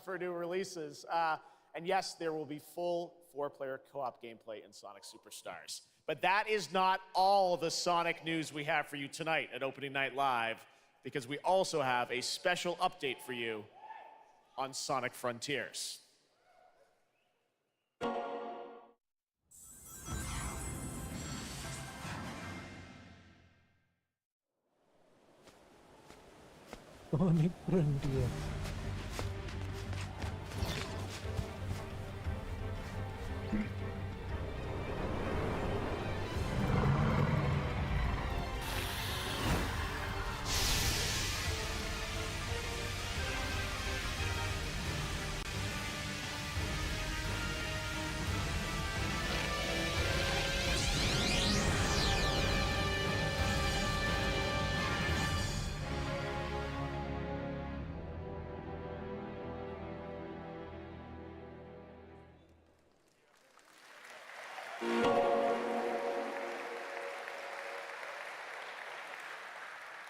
for new releases. And yes, there will be full 4-player co-op gameplay in Sonic Superstars. But that is not all the Sonic news we have for you tonight at Opening Night Live, because we also have a special update for you on Sonic Frontiers. Sonic Frontier.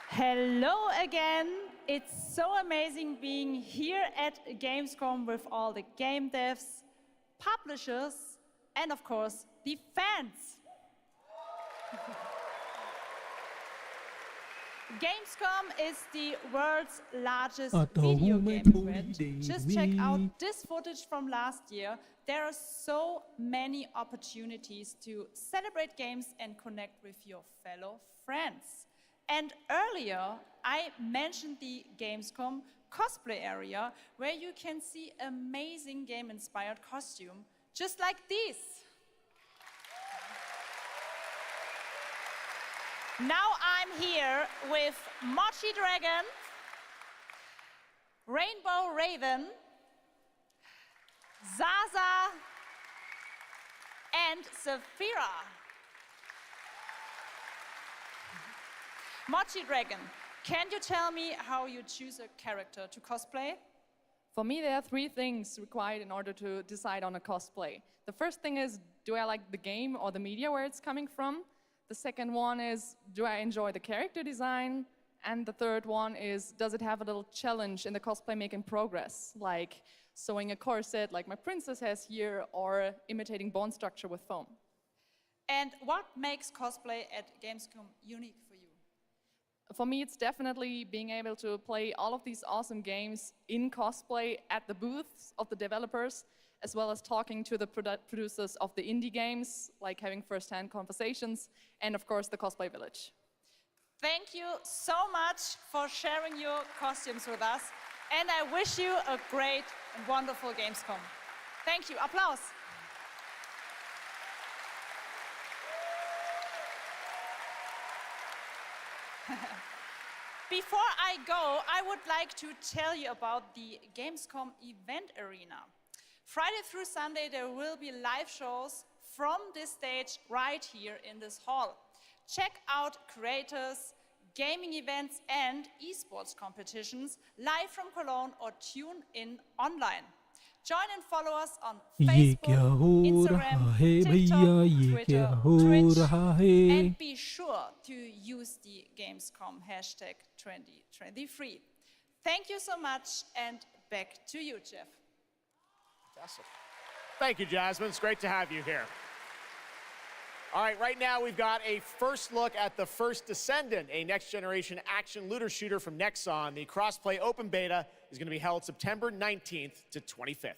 Hello again. It's so amazing being here at Gamescom with all the game devs, publishers, and of course, the fans. Gamescom is the world's largest video game event. Just check out this footage from last year. There are so many opportunities to celebrate games and connect with your fellow friends. And earlier, I mentioned the Gamescom cosplay area, where you can see amazing game-inspired costume, just like these. Now I'm here with Mochi Dragon, Rainbow Raven, Zaza, and Saphira. Mochi Dragon, can you tell me how you choose a character to cosplay? For me, there are 3 things required in order to decide on a cosplay. The first thing is, do I like the game or the media where it's coming from? The second one is, do I enjoy the character design? And the third one is, does it have a little challenge in the cosplay making progress, like sewing a corset like my princess has here, or imitating bone structure with foam? And what makes cosplay at Gamescom unique for you? For me, it's definitely being able to play all of these awesome games in cosplay at the booths of the developers, as well as talking to the producers of the indie games, like having first-hand conversations, and of course, the Cosplay Village. Thank you so much for sharing your costumes with us, and I wish you a great and wonderful Gamescom. Thank you. Applause. Before I go, I would like to tell you about the Gamescom event arena. Friday through Sunday, there will be live shows from this stage right here in this hall. Check out creators, gaming events, and esports competitions live from Cologne, or tune in online. Join and follow us on Facebook, Instagram, TikTok, Twitter, Twitch, and be sure to use the Gamescom hashtag 2023. Thank you so much, and back to you, Geoff. Fantastic. Thank you, Jasmine. It's great to have you here. All right, right now we've got a first look at the first Descendant, a next-generation action looter shooter from Nexon. The crossplay open beta is going to be held September 19th to 25th.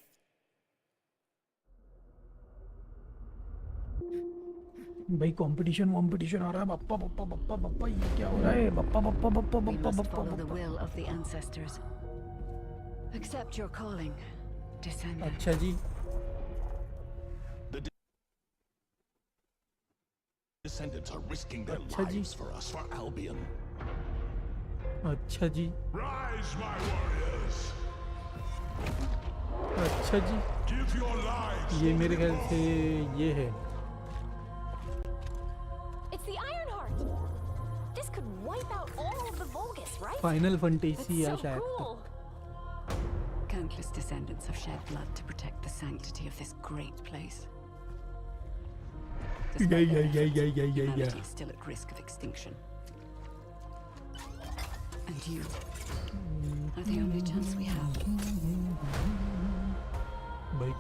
भाई competition आ रहा है बप्पा बप्पा बप्पा बप्पा ये क्या हो रहा है Bappa Bappa Bappa We Bappa must Bappa follow the will of the ancestors. Accept your calling, descendant. अच्छा जी Descendants are risking their lives for us, for Albion. अच्छा जी Rise, my warriors. अच्छा जी Give your lives. ये मेरे ख्याल से ये है It's the Ironheart. This could wipe out all of the Vulgus, right? Final fantasy That's या so शायद cool. Countless descendants have shed blood to protect the sanctity of this great place. Despite their efforts, humanity is still at risk of extinction. And you are the only chance we have.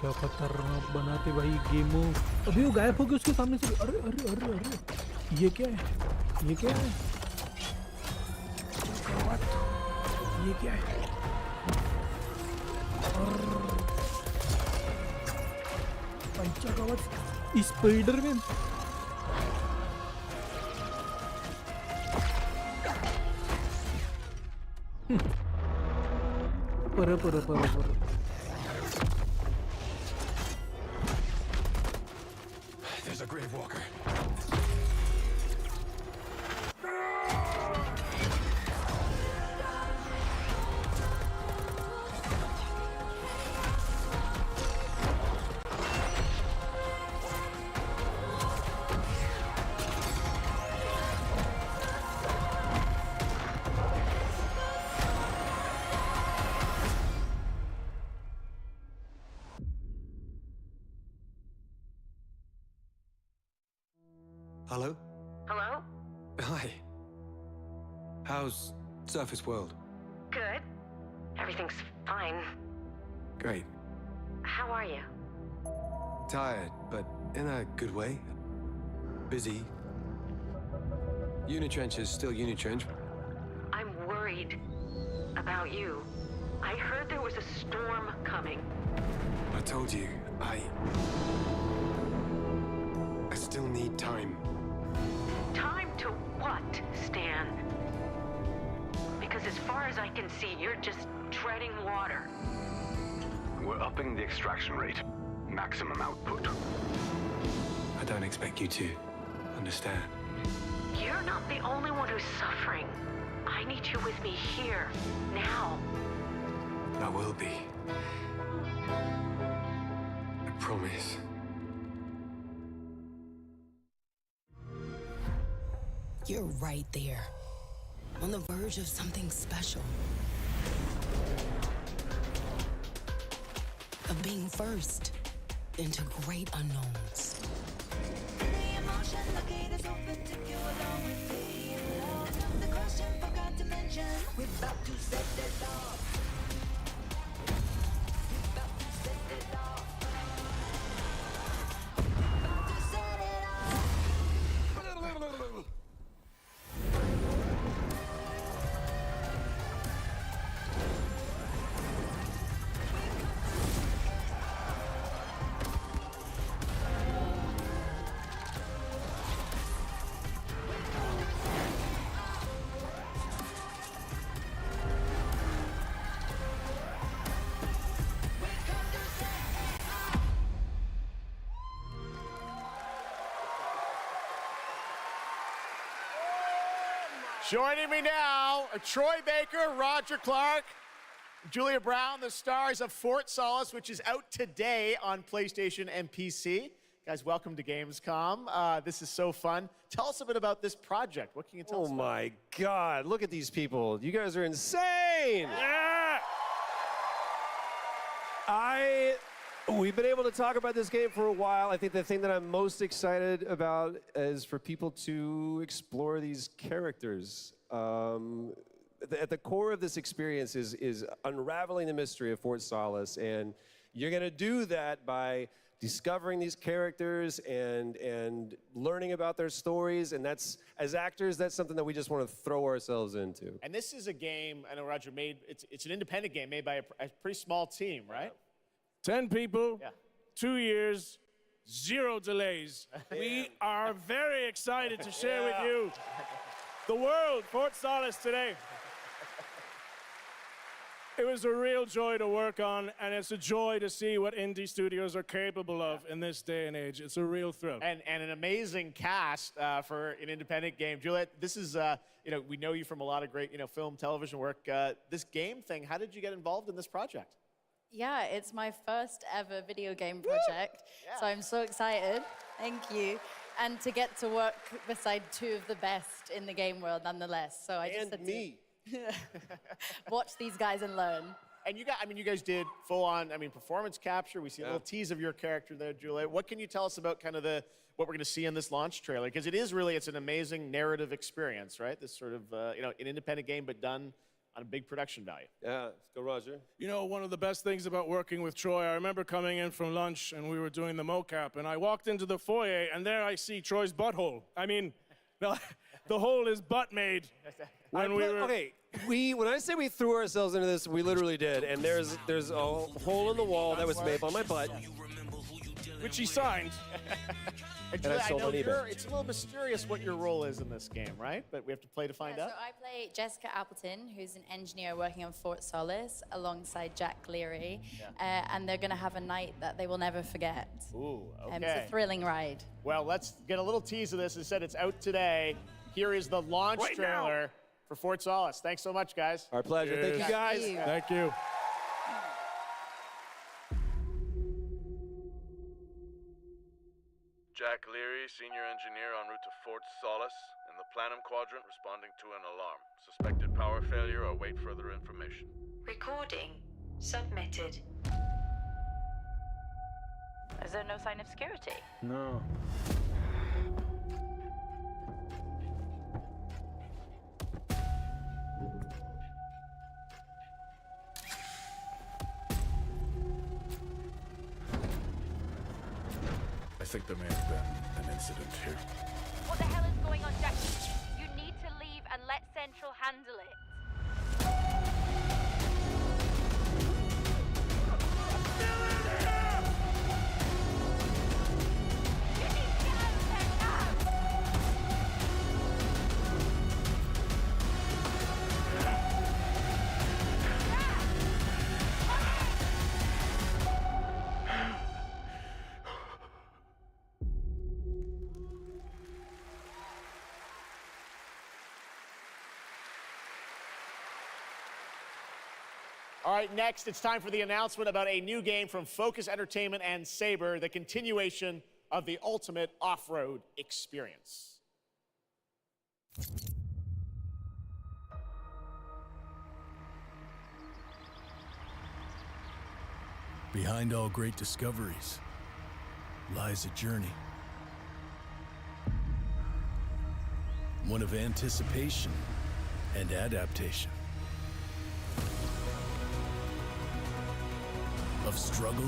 क्या खतरनाक बनाते भाई गेमो। अभी वो गायब हो गया उसके सामने से। अरे अरे अरे अरे ये क्या है? ये क्या है? What? ये क्या है? पंचगावत स्पाइडरमैन। पर There's a grave walker. Hello? Hello? Hi. How's Surface World? Good. Everything's fine. Great. How are you? Tired, but in a good way. Busy. Unitrench is still Unitrench. I'm worried about you. I heard there was a storm coming. I told you, I still need time. Time to what, Stan? Because as far as I can see, you're just treading water. We're upping the extraction rate. Maximum output. I don't expect you to understand. You're not the only one who's suffering. I need you with me here, now. I will be. I promise. You're right there, on the verge of something special. Of being first into great unknowns. Joining me now, Troy Baker, Roger Clark, Julia Brown, the stars of Fort Solis, which is out today on PlayStation and PC. Guys, welcome to Gamescom. This is so fun. Tell us a bit about this project. What can you tell us about? Oh my God, look at these people. You guys are insane. Yeah! We've been able to talk about this game for a while. I think the thing that I'm most excited about is for people to explore these characters. At the core of this experience is unraveling the mystery of Fort Solis, and you're gonna do that by discovering these characters and learning about their stories, and that's, as actors, that's something that we just want to throw ourselves into. And this is a game, I know Roger made, it's an independent game made by a pretty small team, right? 10 people, 2 years, 0 delays. We are very excited to share with you the world, Fort Solis today. It was a real joy to work on, and it's a joy to see what indie studios are capable of in this day and age. It's a real thrill. And an amazing cast for an independent game. Juliet, this is, you know, we know you from a lot of great, you know, film, television work. This game thing, how did you get involved in this project? Yeah, it's my first ever video game project, so I'm so excited. Thank you. And to get to work beside 2 of the best in the game world nonetheless. So I just had to watch these guys and learn. And you got, I mean, you guys did full on, I mean, performance capture. We see a little tease of your character there, Juliet. What can you tell us about kind of what we're gonna see in this launch trailer? Because it is really, it's an amazing narrative experience, right? This sort of, you know, an independent game, but done on a big production value. Yeah, let's go, Roger. You know, one of the best things about working with Troy, I remember coming in from lunch and we were doing the mocap, and I walked into the foyer and there I see Troy's butthole. I mean, the hole is butt made. When Okay, when I say we threw ourselves into this, we literally did. And there's a hole in the wall that was made by my butt. Which he signed. And And I Julie, I sold know on eBay. it's a little mysterious what your role is in this game, right? But we have to play to find out. So I play Jessica Appleton, who's an engineer working on Fort Solis alongside Jack Leary. And they're going to have a night that they will never forget. Ooh, okay. It's a thrilling ride. Well, let's get a little tease of this. As I said, it's out today. Here is the launch trailer for Fort Solis. Thanks so much, guys. Our pleasure. Cheers. Thank you, guys. Thank you. Jack Leary, senior engineer en route to Fort Solis, in the Planum Quadrant, responding to an alarm. Suspected power failure, or await further information. Recording submitted. Is there no sign of security? No. I think there may have been an incident here. What the hell is going on, Jack? You need to leave and let Central handle it. All right, next, it's time for the announcement about a new game from Focus Entertainment and Saber, the continuation of the ultimate off-road experience. Behind all great discoveries lies a journey. One of anticipation and adaptation. Of struggle,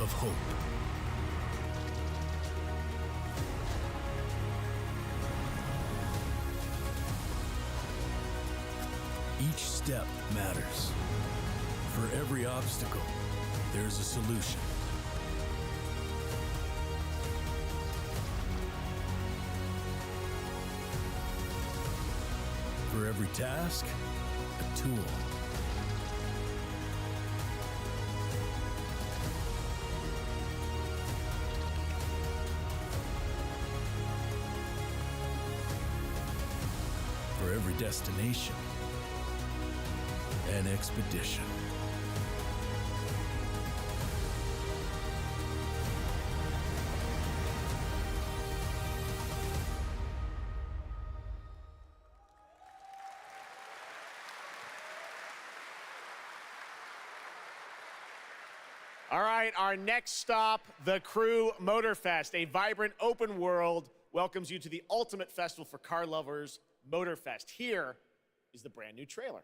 of hope. Each step matters. For every obstacle, there's a solution. For every task, a tool. For every destination, an expedition. All right, our next stop, the Crew Motorfest, a vibrant open world, welcomes you to the ultimate festival for car lovers, Motorfest. Here is the brand new trailer.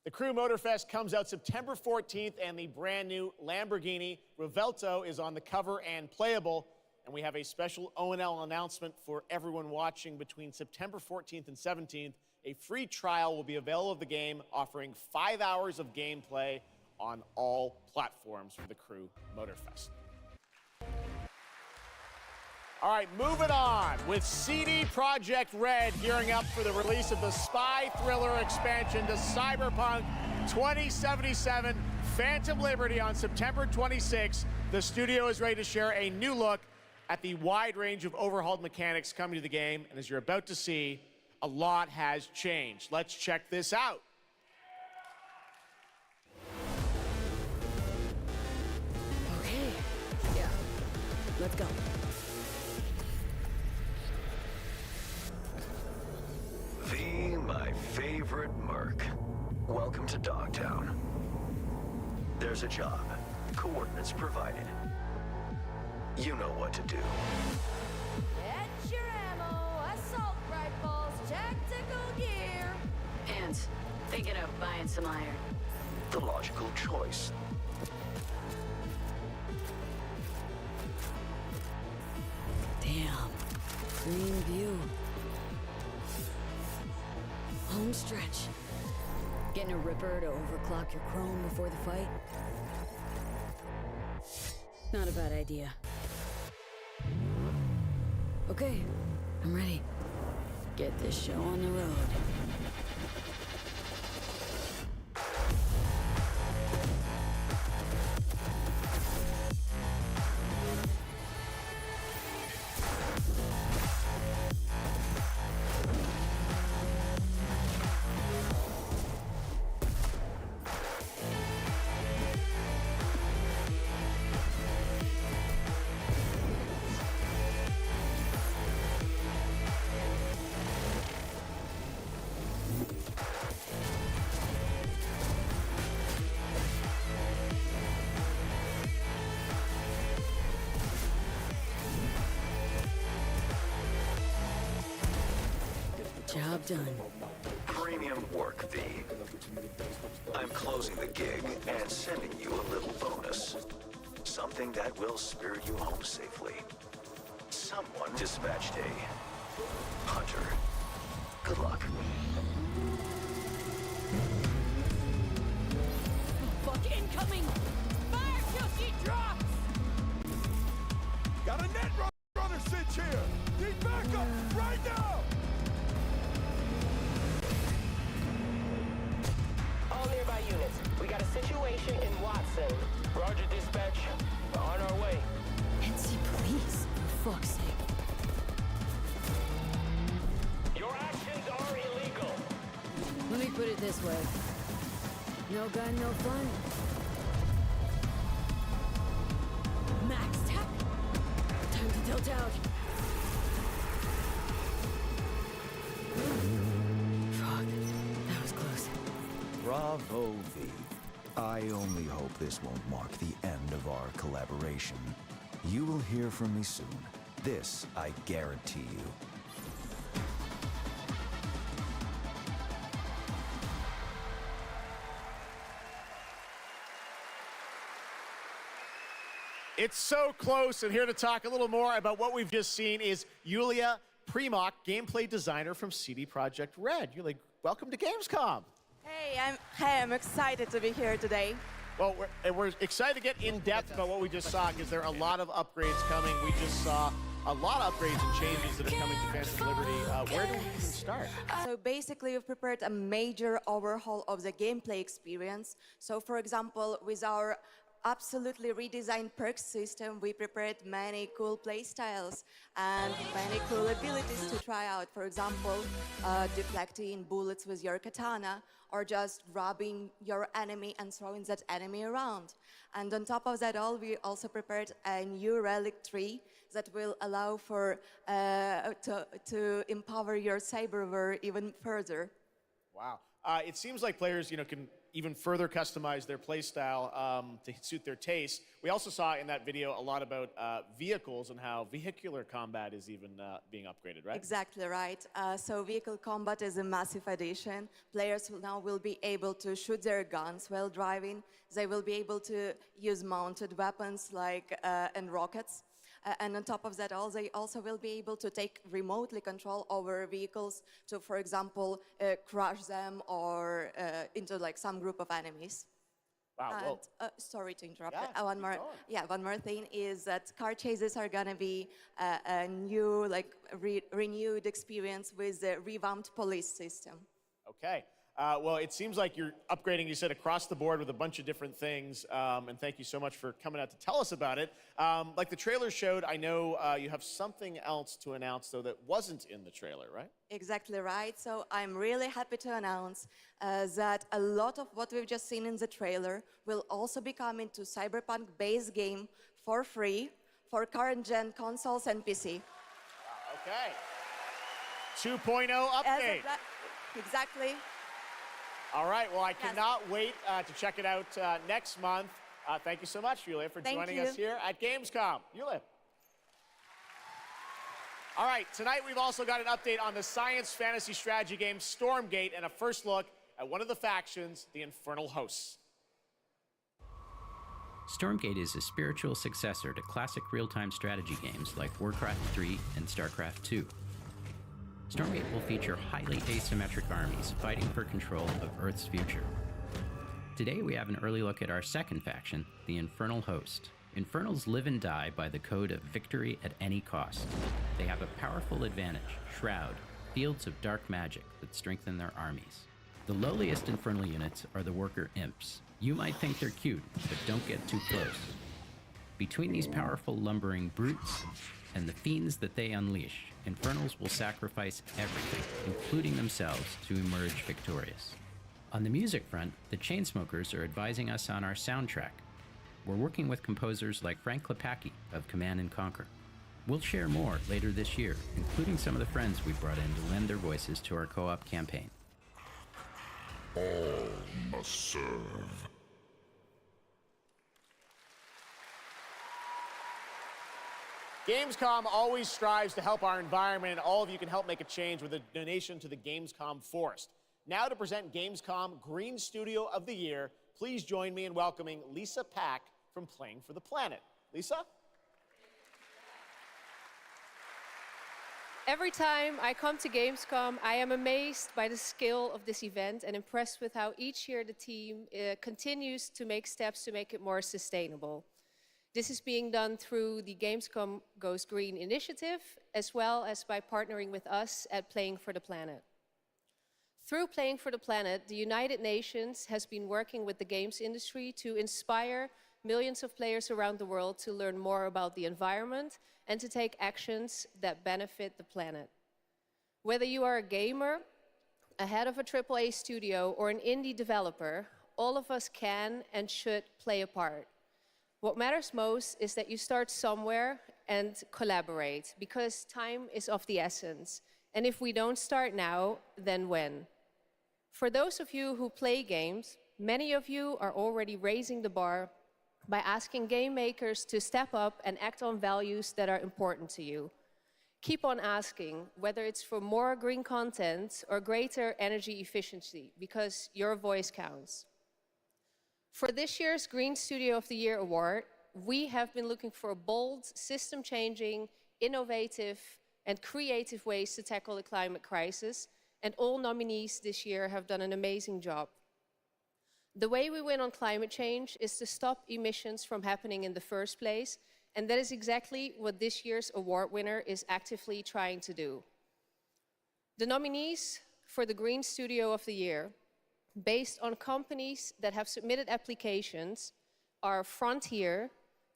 The Crew Motorfest comes out September 14th, and the brand new Lamborghini Revuelto is on the cover and playable. And we have a special O&L announcement for everyone watching between September 14th and 17th. A free trial will be available of the game, offering 5 hours of gameplay on all platforms for the Crew Motorfest. All right, moving on with CD Projekt Red gearing up for the release of the spy thriller expansion to Cyberpunk 2077 Phantom Liberty on September 26th. The studio is ready to share a new look at the wide range of overhauled mechanics coming to the game. And as you're about to see, a lot has changed. Let's check this out. Okay, yeah, let's go. My favorite merc. Welcome to Dogtown. There's a job. Coordinates provided. You know what to do. Get your ammo, assault rifles, tactical gear. And thinking of buying some iron. The logical choice. Damn, green view. Home stretch. Getting a ripper to overclock your chrome before the fight? Not a bad idea. Okay, I'm ready. Get this show on the road. Job done. Premium work, V. I'm closing the gig and sending you a little bonus. Something that will spirit you home safely. Someone dispatched a hunter. Good luck. Fuck incoming! Fire till she drops! Got a net runner cinch here! Need backup right now! All nearby units. We got a situation in Watson. Roger, dispatch. We're on our way. NC police, for fuck's sake. Your actions are illegal. Let me put it this way. No gun, no fun. Max tech. Time to tilt out. Fuck, that was close. Bravo, V. I only hope this won't mark the end of our collaboration. You will hear from me soon. This I guarantee you. It's so close, and here to talk a little more about what we've just seen is Yulia Primok, gameplay designer from CD Projekt Red. Yulia, welcome to Gamescom. Hey, I'm excited to be here today. Well, we're excited to get in depth about what we just saw because there are a lot of upgrades coming. We just saw a lot of upgrades and changes that are coming to Phantom Liberty. Where do we even start? So basically, we've prepared a major overhaul of the gameplay experience. So for example, with our absolutely redesigned perk system, we prepared many cool playstyles and many cool abilities to try out. For example, deflecting bullets with your katana, or just grabbing your enemy and throwing that enemy around. And on top of that all, we also prepared a new relic tree that will allow for to empower your cyberware even further. Wow. It seems like players, can even further customize their playstyle to suit their taste. We also saw in that video a lot about vehicles and how vehicular combat is even being upgraded, right? Exactly right. So vehicle combat is a massive addition. Players now will be able to shoot their guns while driving. They will be able to use mounted weapons like and rockets. And on top of that, they also will be able to take remotely control over vehicles to, for example, crush them or into like some group of enemies. Wow. And, sorry to interrupt. Yeah, One more thing is that car chases are gonna be a new, like renewed experience with the revamped police system. Okay. Well, it seems like you're upgrading, you said, across the board with a bunch of different things. And thank you so much for coming out to tell us about it. Like the trailer showed, I know you have something else to announce, though, that wasn't in the trailer, right? Exactly right. So I'm really happy to announce that a lot of what we've just seen in the trailer will also be coming to Cyberpunk base game for free for current-gen consoles and PC. Okay. 2.0 update. Exactly. All right, well, I cannot wait to check it out next month. Thank you so much, Yulia, for joining us here at Gamescom. Yulia. All right, tonight we've also got an update on the science fantasy strategy game Stormgate and a first look at one of the factions, the Infernal Hosts. Stormgate is a spiritual successor to classic real-time strategy games like Warcraft 3 and StarCraft 2. Stormgate will feature highly asymmetric armies fighting for control of Earth's future. Today we have an early look at our second faction, the Infernal Host. Infernals live and die by the code of victory at any cost. They have a powerful advantage, Shroud, fields of dark magic that strengthen their armies. The lowliest Infernal units are the Worker Imps. You might think they're cute, but don't get too close. Between these powerful lumbering brutes and the fiends that they unleash, Infernals will sacrifice everything, including themselves, to emerge victorious. On the music front, the Chainsmokers are advising us on our soundtrack. We're working with composers like Frank Klepacki of Command & Conquer. We'll share more later this year, including some of the friends we brought in to lend their voices to our co-op campaign. All must serve. Gamescom always strives to help our environment, and all of you can help make a change with a donation to the Gamescom Forest. Now to present Gamescom Green Studio of the Year, please join me in welcoming Lisa Pack from Playing for the Planet. Lisa? Every time I come to Gamescom, I am amazed by the scale of this event and impressed with how each year the team continues to make steps to make it more sustainable. This is being done through the Gamescom Goes Green initiative, as well as by partnering with us at Playing for the Planet. Through Playing for the Planet, the United Nations has been working with the games industry to inspire millions of players around the world to learn more about the environment and to take actions that benefit the planet. Whether you are a gamer, a head of a AAA studio, or an indie developer, all of us can and should play a part. What matters most is that you start somewhere and collaborate, because time is of the essence. And if we don't start now, then when? For those of you who play games, many of you are already raising the bar by asking game makers to step up and act on values that are important to you. Keep on asking, whether it's for more green content or greater energy efficiency, because your voice counts. For this year's Green Studio of the Year award, we have been looking for bold, system-changing, innovative, and creative ways to tackle the climate crisis, and all nominees this year have done an amazing job. The way we win on climate change is to stop emissions from happening in the first place, and that is exactly what this year's award winner is actively trying to do. The nominees for the Green Studio of the Year, based on companies that have submitted applications, are Frontier,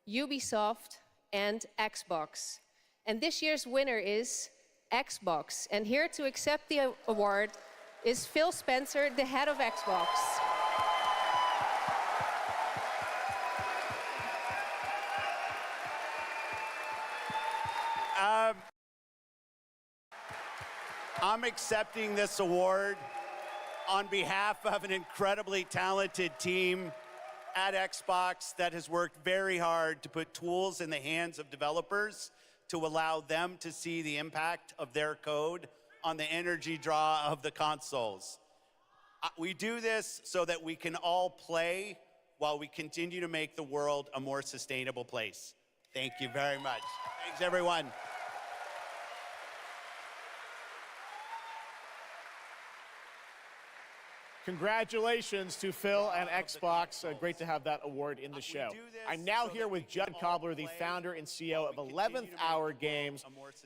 Ubisoft, and Xbox. And this year's winner is Xbox. And here to accept the award is Phil Spencer, the head of Xbox. I'm accepting this award on behalf of an incredibly talented team at Xbox that has worked very hard to put tools in the hands of developers to allow them to see the impact of their code on the energy draw of the consoles. We do this so that we can all play while we continue to make the world a more sustainable place. Thank you very much. Thanks, everyone. Congratulations to Phil and Xbox. Great to have that award in the show. I'm now here with Judd Cobbler, the founder and CEO of 11th Hour Games.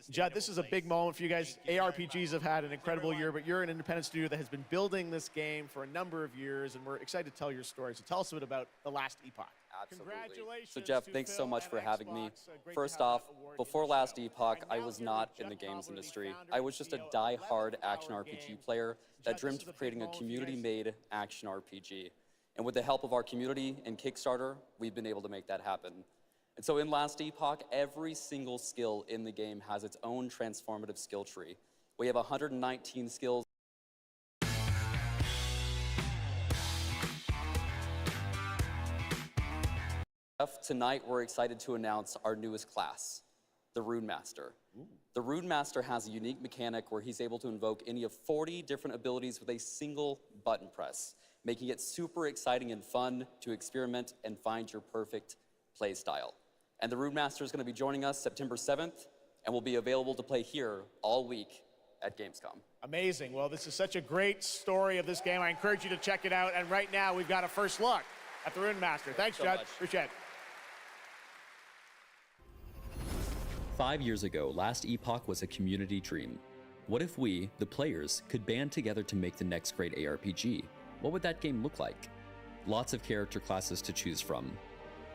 Judd, this is a big moment for you guys. ARPGs have had an incredible year, but you're an independent studio that has been building this game for a number of years, and we're excited to tell your story. So tell us a bit about The Last Epoch. Absolutely. So Geoff, thanks so much for having me. First off, before Last Epoch, I was not in the games industry. I was just a die-hard action RPG player that dreamt of creating a community-made action RPG. And with the help of our community and Kickstarter, we've been able to make that happen. And so in Last Epoch, every single skill in the game has its own transformative skill tree. We have 119 skills. Tonight, we're excited to announce our newest class, the Rune Master. The Rune Master has a unique mechanic where he's able to invoke any of 40 different abilities with a single button press, making it super exciting and fun to experiment and find your perfect play style. And the Rune Master is going to be joining us September 7th and will be available to play here all week at Gamescom. Amazing. Well, this is such a great story of this game. I encourage you to check it out. And right now, we've got a first look at the Rune Master. Thanks, Judd. Appreciate it. 5 years ago, Last Epoch was a community dream. What if we, the players, could band together to make the next great ARPG? What would that game look like? Lots of character classes to choose from.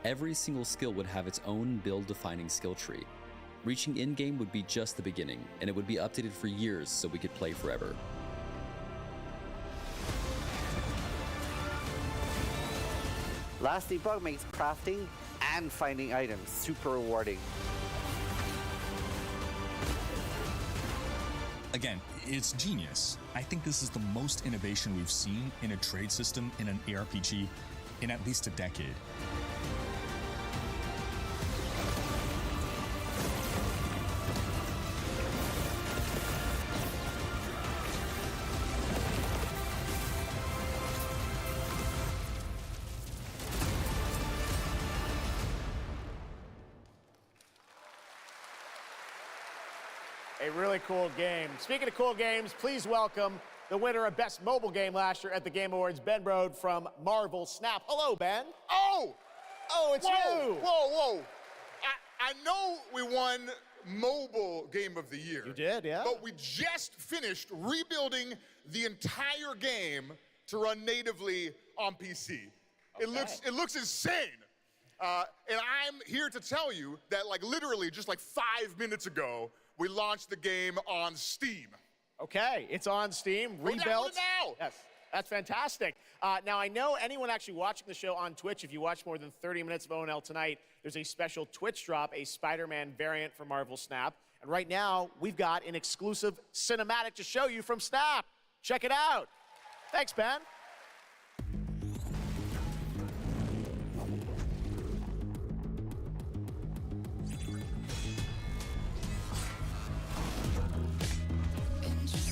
Every single skill would have its own build-defining skill tree. Reaching in-game would be just the beginning, and it would be updated for years so we could play forever. Last Epoch makes crafting and finding items super rewarding. Again, it's genius. I think this is the most innovation we've seen in a trade system in an ARPG in at least a decade. A really cool game. Speaking of cool games, please welcome the winner of Best Mobile Game last year at the Game Awards, Ben Brode from Marvel Snap. Hello, Ben. Oh! Oh, it's you! Whoa! I know we won Mobile Game of the Year. You did, yeah. But we just finished rebuilding the entire game to run natively on PC. Okay. It looks insane. And I'm here to tell you that, like, literally just like 5 minutes ago, we launched the game on Steam. Okay, it's on Steam, rebuilt. Download it now. Yes, that's fantastic. Now, I know anyone actually watching the show on Twitch, if you watch more than 30 minutes of ONL tonight, there's a special Twitch drop, a Spider-Man variant for Marvel Snap. And right now, we've got an exclusive cinematic to show you from Snap. Check it out. Thanks, Ben.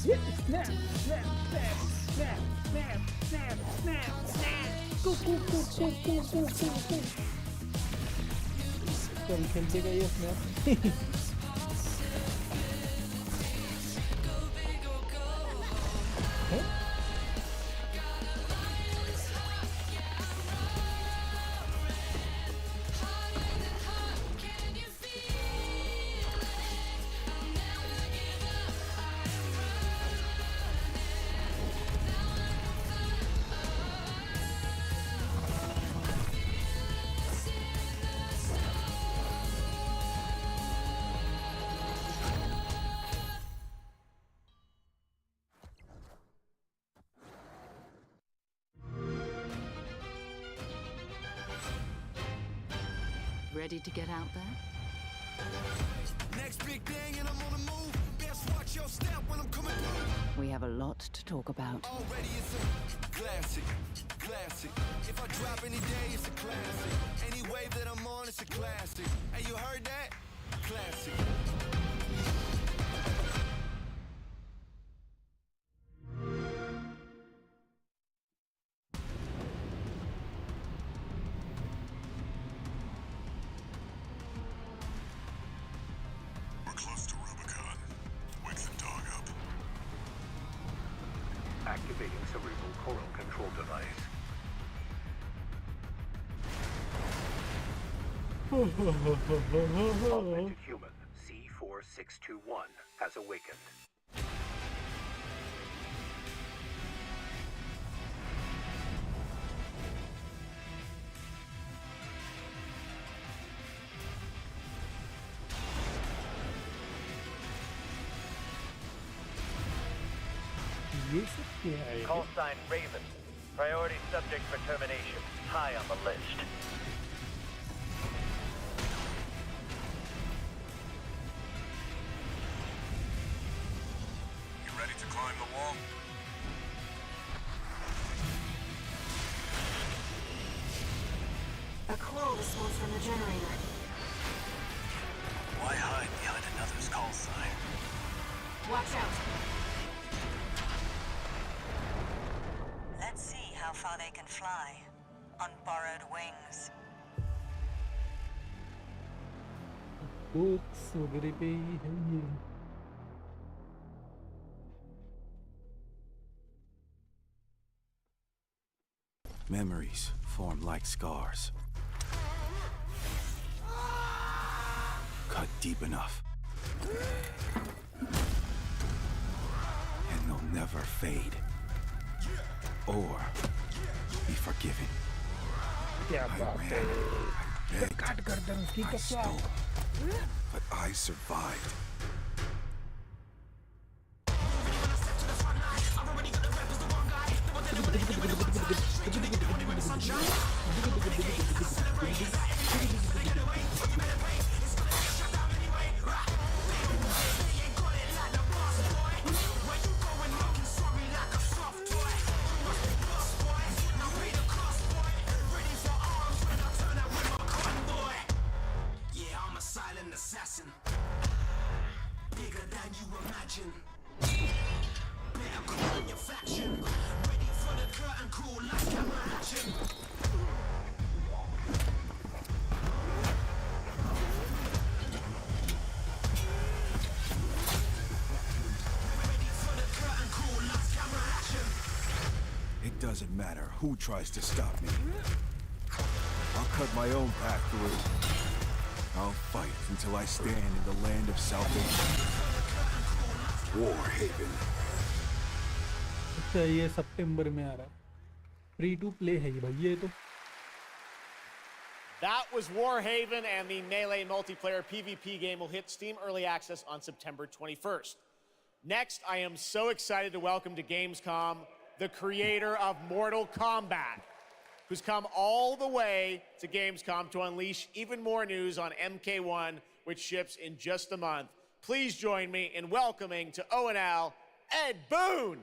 Snap, snap, snap, snap, snap, snap, snap, snap. Go, go, go, go, go, go, go, go. कल खेलते ये snap. Ready to get out there? Next big thing and I'm on the move. Best watch your step when I'm coming through. We have a lot to talk about. Already it's a classic, classic. If I drop any day, it's a classic. Any wave that I'm on, it's a classic. Hey, you heard that? Classic. We're close to Rubicon. Wake the dog up. Activating cerebral coral control device. Augmented human C4621 has awakened. Call sign Raven. Priority subject for termination. High on the list. You ready to climb the wall? A call response from the generator. Why hide behind another's call sign? Watch out. Let's see how far they can fly on borrowed wings. Books वगैरह पे ही है ये Memories form like scars. Cut deep enough. And they'll never fade. Or be forgiven. क्या बात है काट कर दम की I stole, but I survived. It doesn't matter who tries to stop me. I'll cut my own path through. I'll fight until I stand in the land of salvation. War Haven. अच्छा ये सितंबर में आ रहा है free to play है ये भाई ये तो That was Warhaven, and the Melee multiplayer PvP game will hit Steam Early Access on September 21st. Next, I am so excited to welcome to Gamescom the creator of Mortal Kombat, who's come all the way to Gamescom to unleash even more news on MK1, which ships in just a month. Please join me in welcoming to ONL, Ed Boon.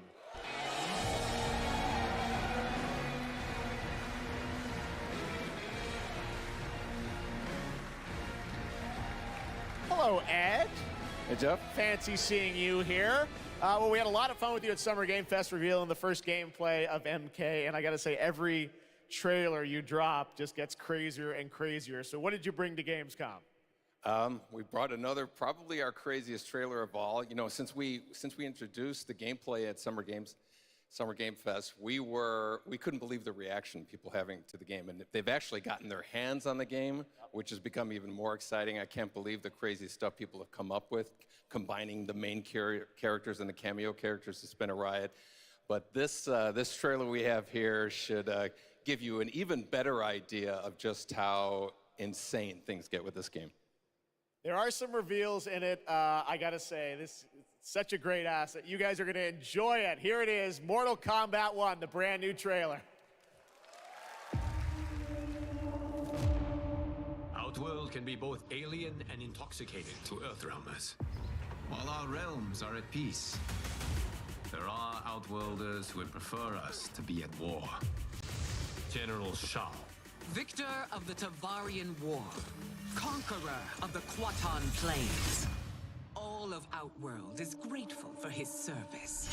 Hello, Ed. Hey, Geoff. Fancy seeing you here. Well, we had a lot of fun with you at Summer Game Fest revealing the first gameplay of MK, and I gotta say, every trailer you drop just gets crazier and crazier. So what did you bring to Gamescom? We brought another, probably our craziest trailer of all. You know, since we introduced the gameplay at Summer Game Fest, we couldn't believe the reaction people having to the game, and they've actually gotten their hands on the game, which has become even more exciting. I can't believe the crazy stuff people have come up with, combining the main characters and the cameo characters. It's been a riot. But this trailer we have here should give you an even better idea of just how insane things get with this game. There are some reveals in it. I gotta say, this is such a great asset. You guys are gonna enjoy it. Here it is, Mortal Kombat 1, the brand new trailer. Outworld can be both alien and intoxicating to Earthrealmers. While our realms are at peace, there are Outworlders who would prefer us to be at war. General Shao. Victor of the Tavarian War. Conqueror of the Quatan Plains. All of Outworld is grateful for his service.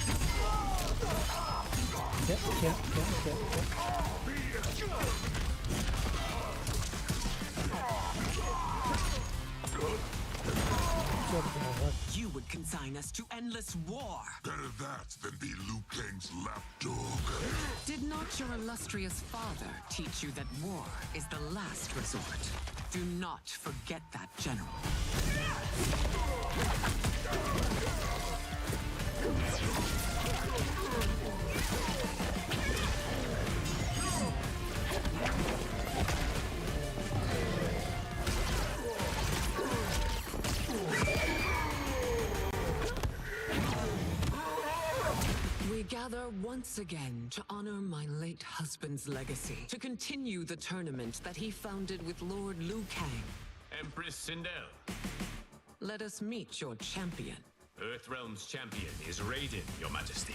You would consign us to endless war. Better that than be Liu Kang's lapdog. Did not your illustrious father teach you that war is the last resort? Do not forget that, General. We gather once again to honor my late husband's legacy, to continue the tournament that he founded with Lord Liu Kang. Empress Sindel. Let us meet your champion. Earthrealm's champion is Raiden, Your Majesty.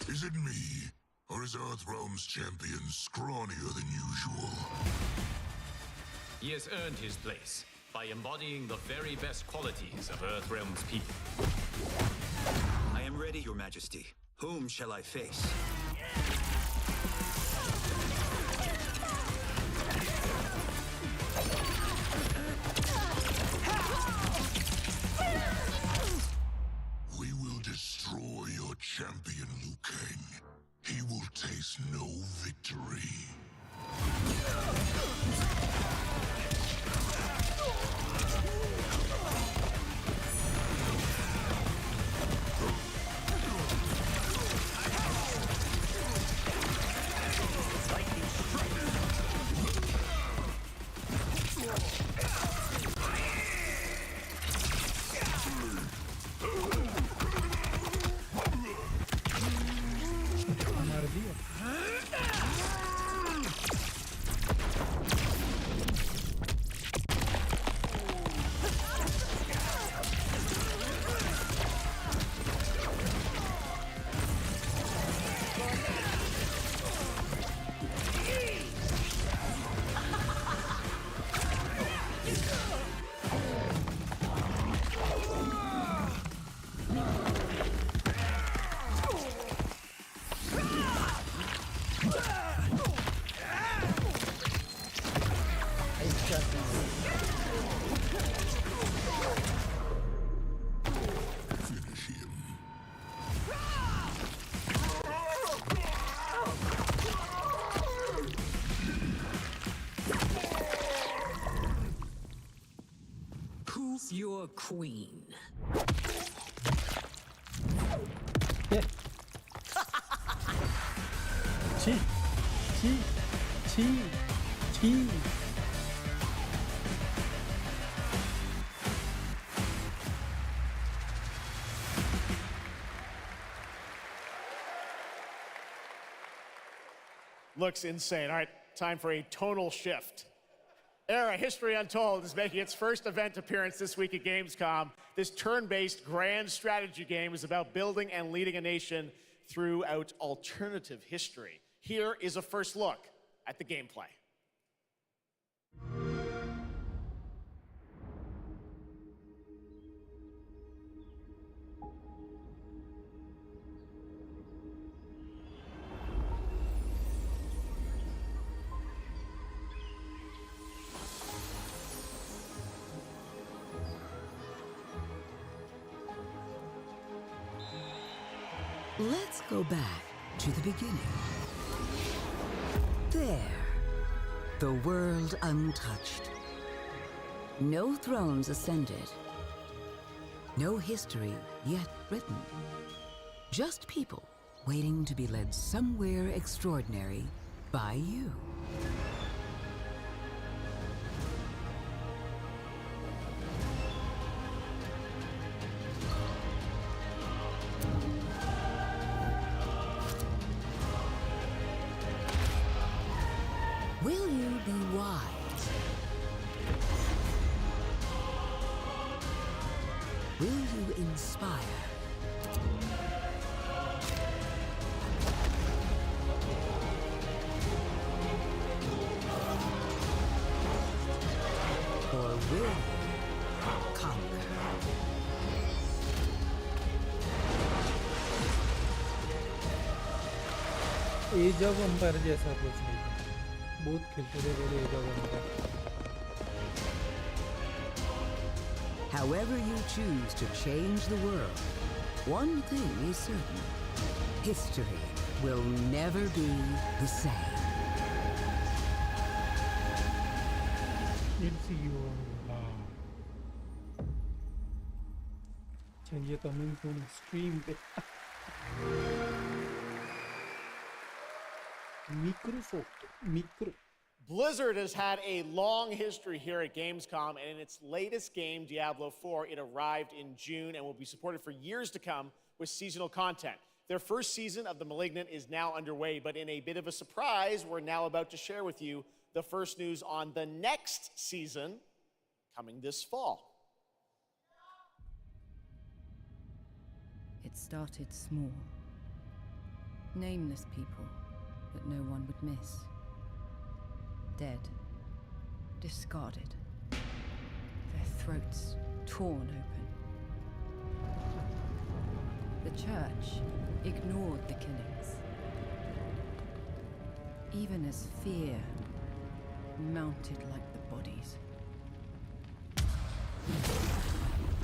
Is it me? Or is Earthrealm's champion scrawnier than usual? He has earned his place by embodying the very best qualities of Earthrealm's people. I am ready, Your Majesty. Whom shall I face? We will destroy your champion, Liu Kang. He will taste no victory. Who's your queen? Looks insane. All right, time for a tonal shift. Era History Untold is making its first event appearance this week at Gamescom. This turn-based grand strategy game is about building and leading a nation throughout alternative history. Here is a first look at the gameplay. Let's go back to the beginning. There, the world untouched. No thrones ascended. No history yet written. Just people waiting to be led somewhere extraordinary by you. Will you be wise Will you inspire? Or will you conquer? Age of empire जैसा कुछ नहीं था, बहुत खेलते थे पहले age of empire. However you choose to change the world, one thing is certain. History will never be the same. It's you. चलिए coming soon stream पे. Micro. Blizzard has had a long history here at Gamescom, and in its latest game, Diablo 4, it arrived in June and will be supported for years to come with seasonal content. Their first season of The Malignant is now underway, but in a bit of a surprise, we're now about to share with you the first news on the next season coming this fall. It started small. Nameless people that no one would miss. Dead. Discarded. Their throats torn open. The church ignored the killings. Even as fear mounted like the bodies.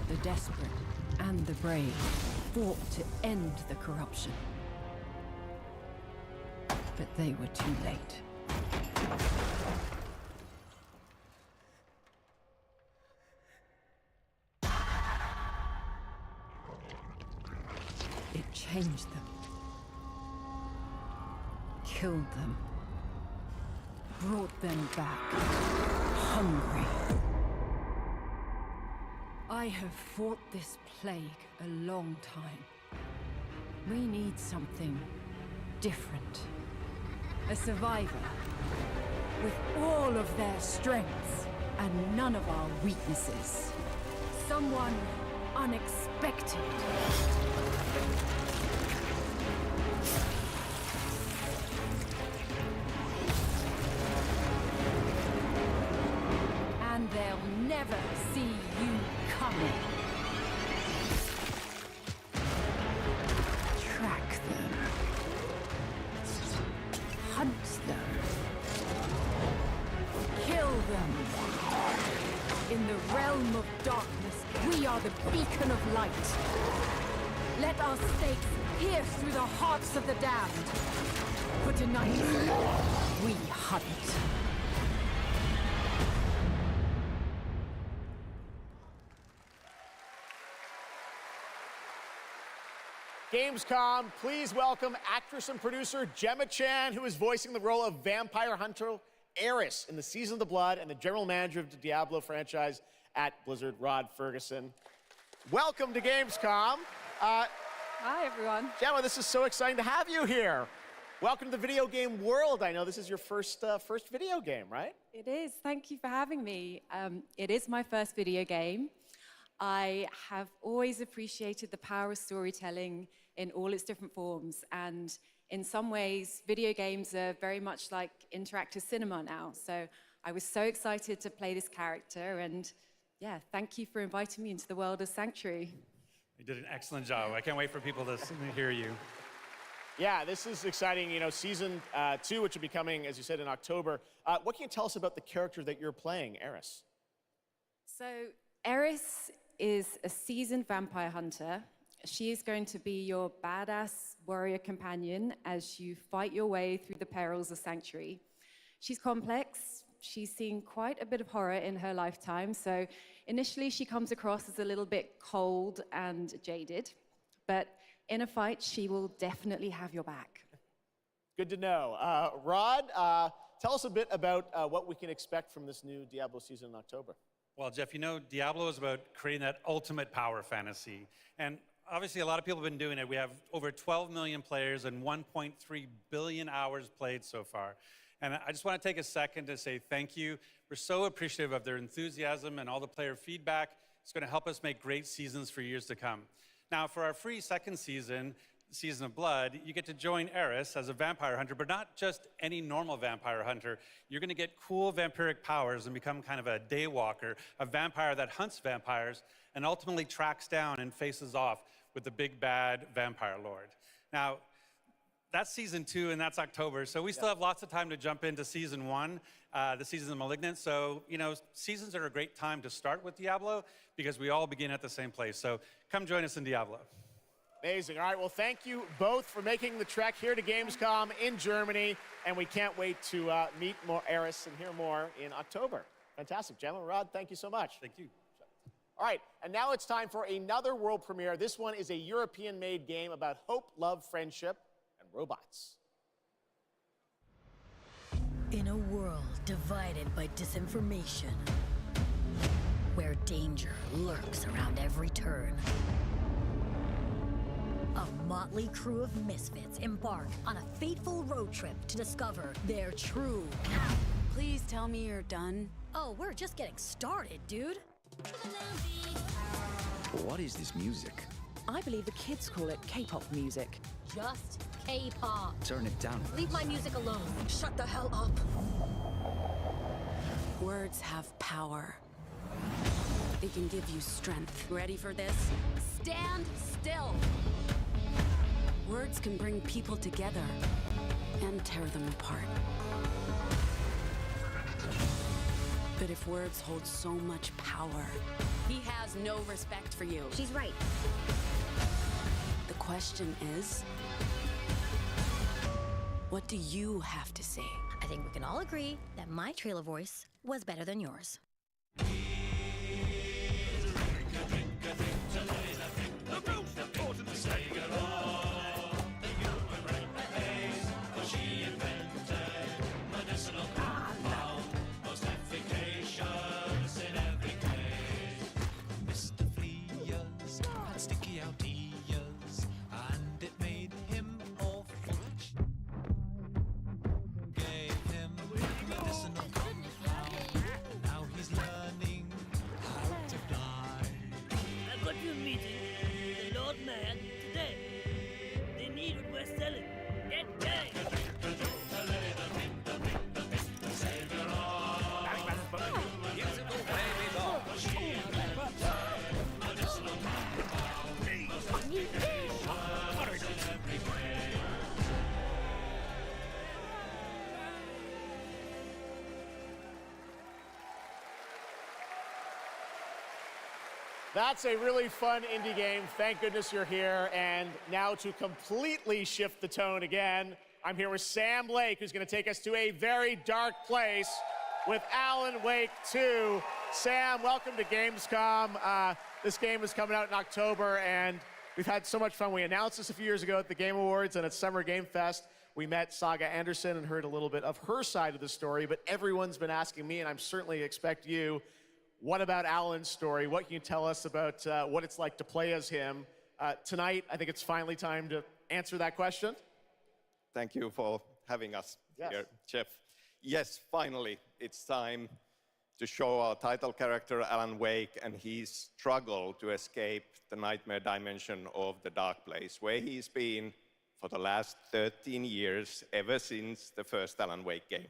The desperate and the brave fought to end the corruption. But they were too late. It changed them. Killed them. Brought them back. Hungry. I have fought this plague a long time. We need something different. A survivor with all of their strengths and none of our weaknesses. Someone unexpected. And they'll never see you coming. Track them. Hunt them. Kill them. In the realm of darkness, we are the beacon of light. Let our stakes pierce through the hearts of the damned. For tonight, we hunt. Gamescom, please welcome actress and producer Gemma Chan, who is voicing the role of vampire hunter Eris in the Season of the Blood, and the general manager of the Diablo franchise at Blizzard, Rod Ferguson. Welcome to Gamescom. Hi, everyone. Gemma, this is so exciting to have you here. Welcome to the video game world. I know this is your first video game, right? It is. Thank you for having me. It is my first video game. I have always appreciated the power of storytelling in all its different forms, and in some ways, video games are very much like interactive cinema now. So I was so excited to play this character, and yeah, thank you for inviting me into the world of Sanctuary. You did an excellent job. I can't wait for people to hear you. Yeah, this is exciting. You know, season 2, which will be coming, as you said, in October. What can you tell us about the character that you're playing, Eris? So Eris is a seasoned vampire hunter. She is going to be your badass warrior companion as you fight your way through the perils of Sanctuary. She's complex. She's seen quite a bit of horror in her lifetime, so initially she comes across as a little bit cold and jaded, but in a fight, she will definitely have your back. Good to know. Rod, tell us a bit about what we can expect from this new Diablo season in October. Well, Geoff, you know, Diablo is about creating that ultimate power fantasy. And obviously, a lot of people have been doing it. We have over 12 million players and 1.3 billion hours played so far. And I just want to take a second to say thank you. We're so appreciative of their enthusiasm and all the player feedback. It's going to help us make great seasons for years to come. Now, for our free second season, Season of Blood, you get to join Eris as a vampire hunter, but not just any normal vampire hunter. You're going to get cool vampiric powers and become kind of a daywalker, a vampire that hunts vampires and ultimately tracks down and faces off with the big bad vampire lord. Now, that's season 2, and that's October, so we still have lots of time to jump into season 1, the season of Malignant. So, you know, seasons are a great time to start with Diablo because we all begin at the same place. So come join us in Diablo. Amazing. All right, well, thank you both for making the trek here to Gamescom in Germany, and we can't wait to meet more Eris and hear more in October. Fantastic. Gentlemen, Rod, thank you so much. Thank you. All right, and now it's time for another world premiere. This one is a European-made game about hope, love, friendship, and robots. In a world divided by disinformation, where danger lurks around every turn, a motley crew of misfits embark on a fateful road trip to discover their true. Please tell me you're done. Oh, we're just getting started, dude. What is this music? I believe the kids call it K-pop music. Just K-pop. Turn it down. Leave my music alone. Shut the hell up. Words have power. They can give you strength. Ready for this? Stand still. Words can bring people together and tear them apart. But if words hold so much power, he has no respect for you. She's right. The question is, what do you have to say? I think we can all agree that my trailer voice was better than yours. That's a really fun indie game. Thank goodness you're here. And now to completely shift the tone again, I'm here with Sam Lake, who's going to take us to a very dark place with Alan Wake 2. Sam, welcome to Gamescom. This game is coming out in October, and we've had so much fun. We announced this a few years ago at the Game Awards and at Summer Game Fest. We met Saga Anderson and heard a little bit of her side of the story, but everyone's been asking me, and I'm certainly expect you, what about Alan's story? What can you tell us about what it's like to play as him? Tonight, I think it's finally time to answer that question. Thank you for having us here, Geoff. Yes, finally, it's time to show our title character, Alan Wake, and his struggle to escape the nightmare dimension of the dark place, where he's been for the last 13 years, ever since the first Alan Wake game.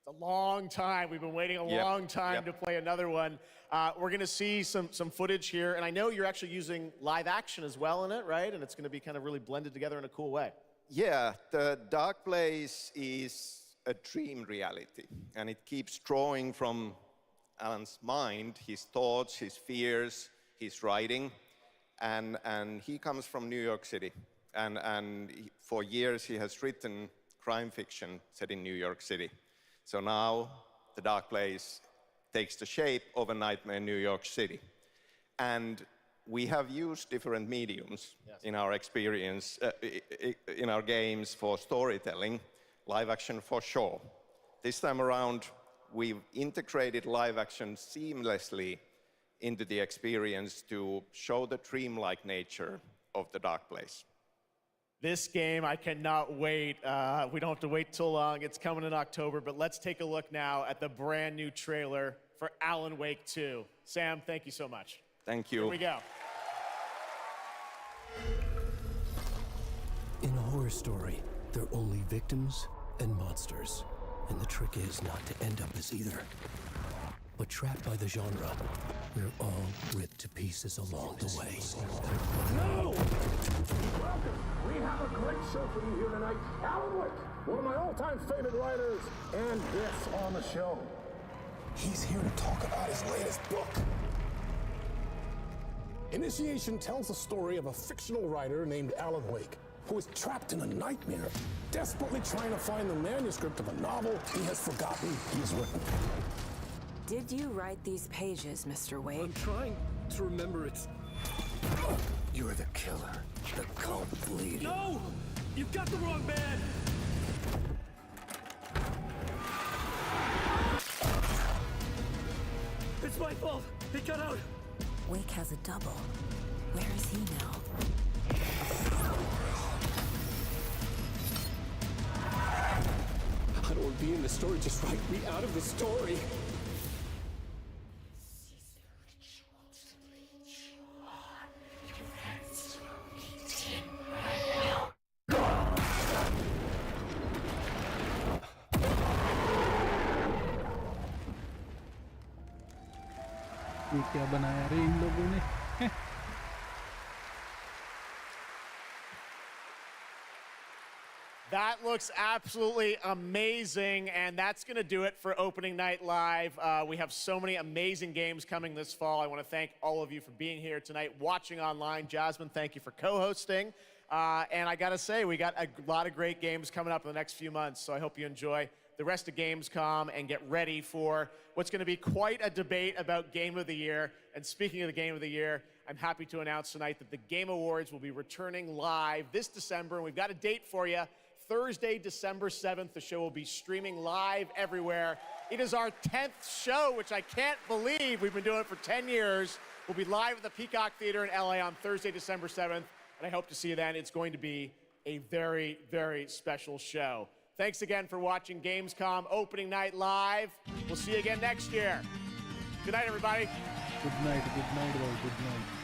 It's a long time. We've been waiting a long time to play another one. We're going to see some footage here, and I know you're actually using live action as well in it, right? And it's going to be kind of really blended together in a cool way. Yeah, the dark place is a dream reality, and it keeps drawing from Alan's mind, his thoughts, his fears, his writing, and he comes from New York City, and for years he has written crime fiction set in New York City. So now the dark place takes the shape of a nightmare in New York City. And we have used different mediums in our experience, in our games for storytelling, live action for sure. This time around, we've integrated live action seamlessly into the experience to show the dreamlike nature of the dark place. This game, I cannot wait. We don't have to wait too long. It's coming in October, but let's take a look now at the brand new trailer for Alan Wake 2. Sam, thank you so much. Thank you. Here we go. In a horror story, there are only victims and monsters. And the trick is not to end up as either. But trapped by the genre, we're all ripped to pieces along the way. No! Welcome! We have a great show for you here tonight. Alan Wake, one of my all-time favorite writers, and this on the show. He's here to talk about his latest book. Initiation tells the story of a fictional writer named Alan Wake, who is trapped in a nightmare, desperately trying to find the manuscript of a novel he has forgotten he's written. Did you write these pages, Mr. Wake? I'm trying to remember it. You're the killer, the cult leader. No! You've got the wrong man! It's my fault! It got out! Wake has a double. Where is he now? I don't want to be in the story, just write me out of the story. ये क्या बनाया रे इन लोगों ने? That looks absolutely amazing, and that's going to do it for Opening Night Live. We have so many amazing games coming this fall. I want to thank all of you for being here tonight, watching online. Jasmine, thank you for co-hosting. And I got to say, we got a lot of great games coming up in the next few months, so I hope you enjoy the rest of Gamescom and get ready for what's going to be quite a debate about Game of the Year. And speaking of the Game of the Year, I'm happy to announce tonight that the Game Awards will be returning live this December, and we've got a date for you. Thursday, December 7th, the show will be streaming live everywhere. It is our 10th show, which I can't believe. We've been doing it for 10 years. We'll be live at the Peacock Theater in LA on Thursday, December 7th, and I hope to see you then. It's going to be a very, very special show. Thanks again for watching Gamescom Opening Night Live. We'll see you again next year. Good night, everybody. Good night, all. Good night.